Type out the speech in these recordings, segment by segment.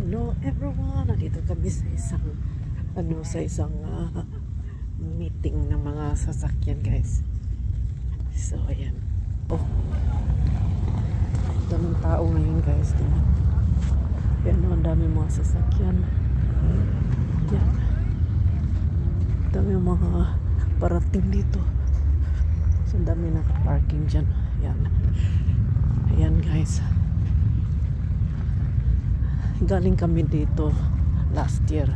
Hello everyone, nandito kami sa isang meeting ng mga sasakyan, guys. So ayan. Oh, daming tao ngayon, guys. Yan, ang daming mga sasakyan. Yan, daming mga parating dito. So dami naka-parking dyan. Yan, ayan, guys. Galing kami dito last year.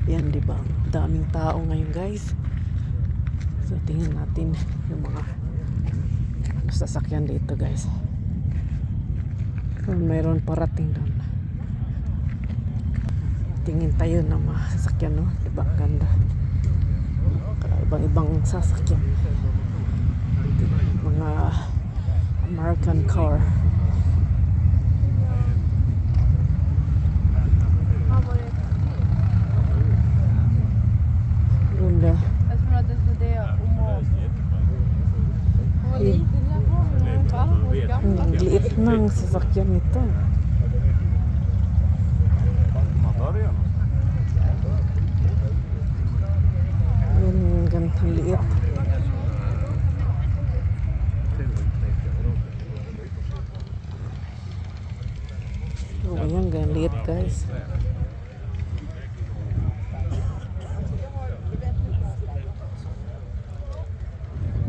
Yan, di ba? Daming tao ngayon, guys. So tingnan natin yung mga sasakyan dito, guys. Kung mayroon parating doon. Tingin tayo ng mga sasakyan, no? Di ba? Ganda. Ibang-ibang sasakyan. Mga American car. Ang liit ng sasakyan nito. Yan, ganitong liit. Oh, ayan, ganyan liit, guys.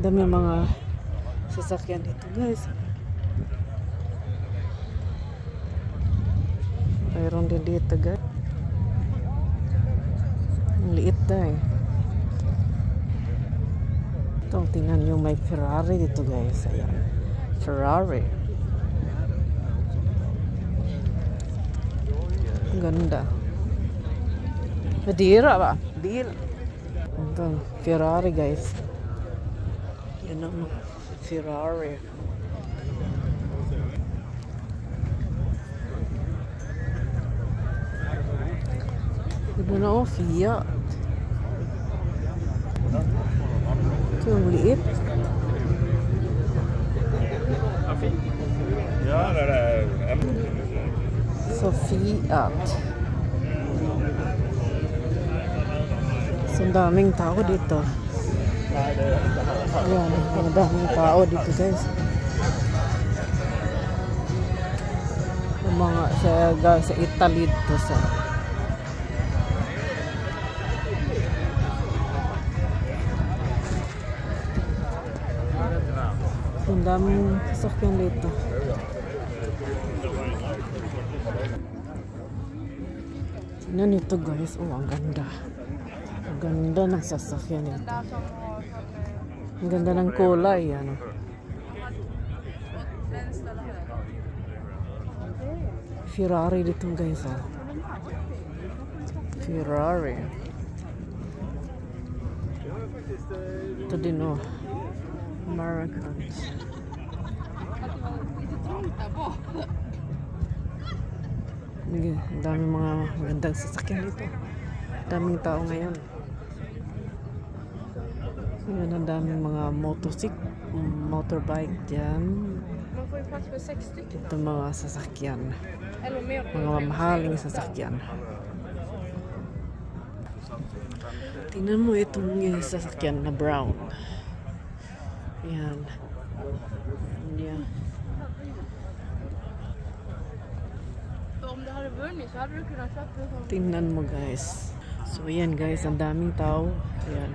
Dami mga sasakyan dito, guys. Mayroon din dito, guys. Ang liit dahil. Ito, tingnan nyo, may Ferrari dito, guys. Ayan, Ferrari. Ang ganda. Madira ba? Deal. Ito, Ferrari, guys. Yan ang Ferrari. Ito na, oh, Fiat. Ito yung liit. So, Fiat. So, daming tao dito. Ayan, madaming tao dito, guys. Yung mga sa Italy dito sa ang daming sasakyan dito. Tingnan nito, guys. Oh, ang ganda. Ang ganda ng sasakyan nito. Ang ganda ng kulay, ano. Ferrari dito, guys, oh. Ferrari. Ito din, oh. Americans. Ang daming mga magandang sasakyan dito. Daming tao ngayon. Yan, ang daming mga motorbike dyan. Ito mga sasakyan. Mga mahaling sasakyan. Tingnan mo itong sasakyan na brown. Yan. Yan. Tingnan mo, guys. So yan, guys, ang daming tao. Ayan,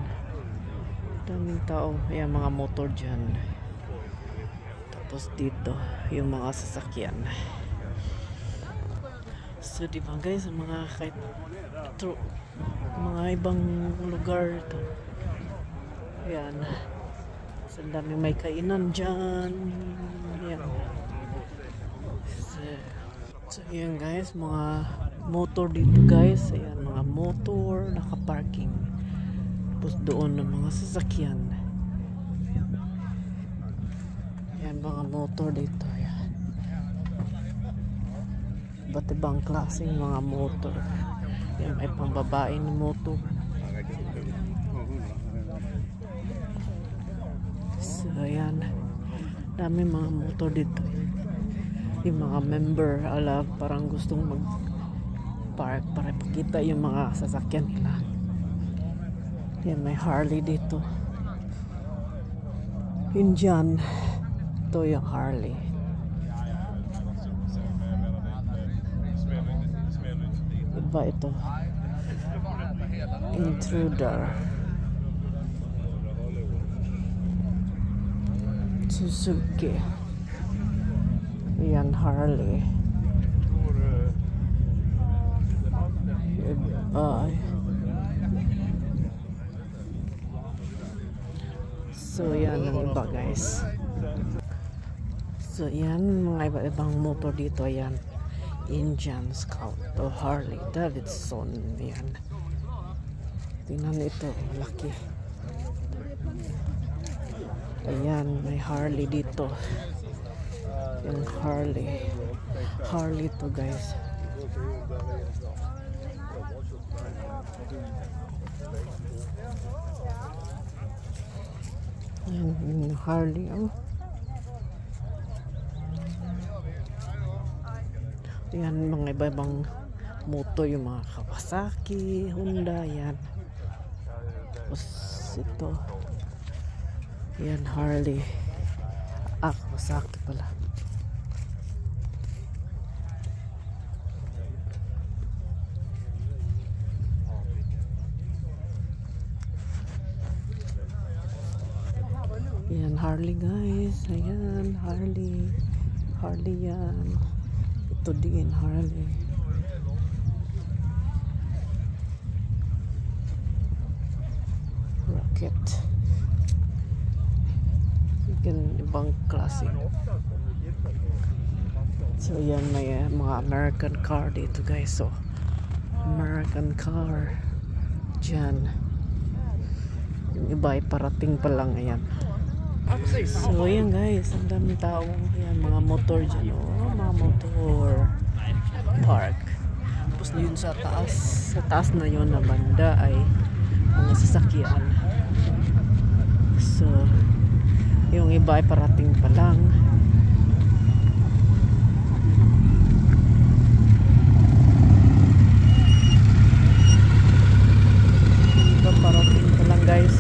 daming tao. Ayan, mga motor dyan. Tapos dito yung mga sasakyan. So diba, guys, mga kahit mga ibang lugar ito. Ayan. So dami may kainan dyan. Ayan. So yan, guys, mga motor dito, guys. Ayan, mga motor naka-parking. Tapos doon ng mga sasakyan. Ayan, mga motor dito. Ayan. Iba't ibang klaseng mga motor. Ayan, may pambabae na motor. So ayan, dami mga motor dito. Yung mga member, parang gustong nakapark para ipakita yung mga sasakyan nila. Yan, may Harley dito. Indian. Ito yung Harley. Iba ito. Intruder. Suzuki. Yan, Harley. So yan ang iba guys. So yan mga iba-ibang motor dito. Yan, Indian Scout o Harley Davidson. Yan, tingnan ito, malaki. Ayan, may Harley dito. Yung Harley to guys. Yan, yung Harley. Oh. Yan, mga iba-ibang motor, yung mga Kawasaki, Honda, yan. Tapos ito. Yan, Harley. Kawasaki pala. Yan, Harley guys. Ayan, Harley. Harley yan. Ito din, Harley. Rocket. Ibang klase. So yan, may mga American car dito guys. So American car dyan. Yung iba ay parating pa lang. Ayan. So yan guys, ang daming tao. Ayan, mga motor dyan. Mga motor park. Tapos yun sa taas na yun na banda ay mga sasakyan. So yung iba ay parating pa lang. Yung iba parating pa lang guys.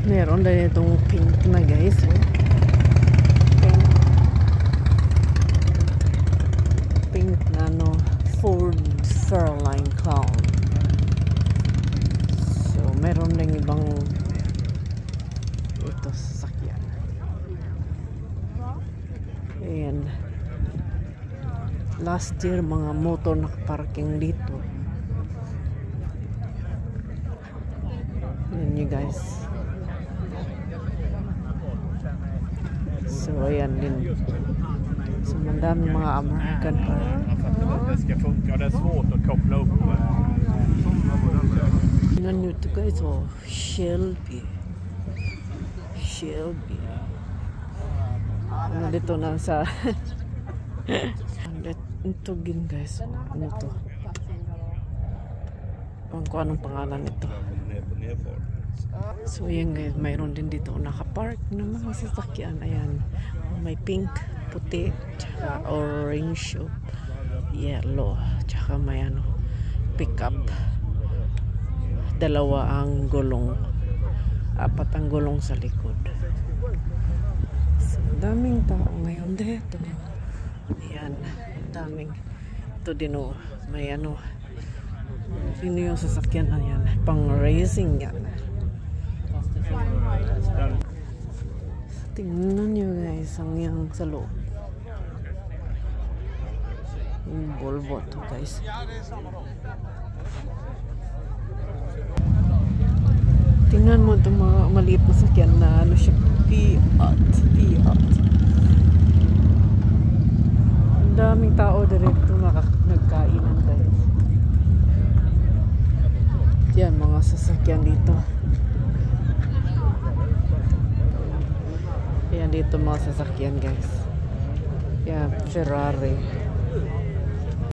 Meron din itong pink na guys. Pink na Ford Fairlane Crown. So meron din ibang ito sasakyan. And last year mga motor nakaparking dito. Yan you guys. So ayan din. So mandaming mga American car. Det ska funka, det är svårt att koppla upp. Tingnan nyo ito guys, Shelby. Ano dito na sa ito gin guys. Ano to? Kung anong pangalan nito. So yan guys, mayroon din dito nakapark na mga sasakyan. Ayan, may pink, puti, tsaka orange, yellow, tsaka may pickup. Dalawa ang gulong, 4 ang gulong sa likod. So daming tao ngayon dito. Ayan, daming. Ito din may sino yung sasakyan na yan, pang racing yan. Tingnan nyo guys ang yang sa loob. Yung Volvo to guys. Tingnan mo itong mga maliit na sakyan na siya, Fiat. Ang daming tao direct nagkainan guys. Yan mga sasakyan dito. Yan dito mga sasakyan guys. Yan, Ferrari.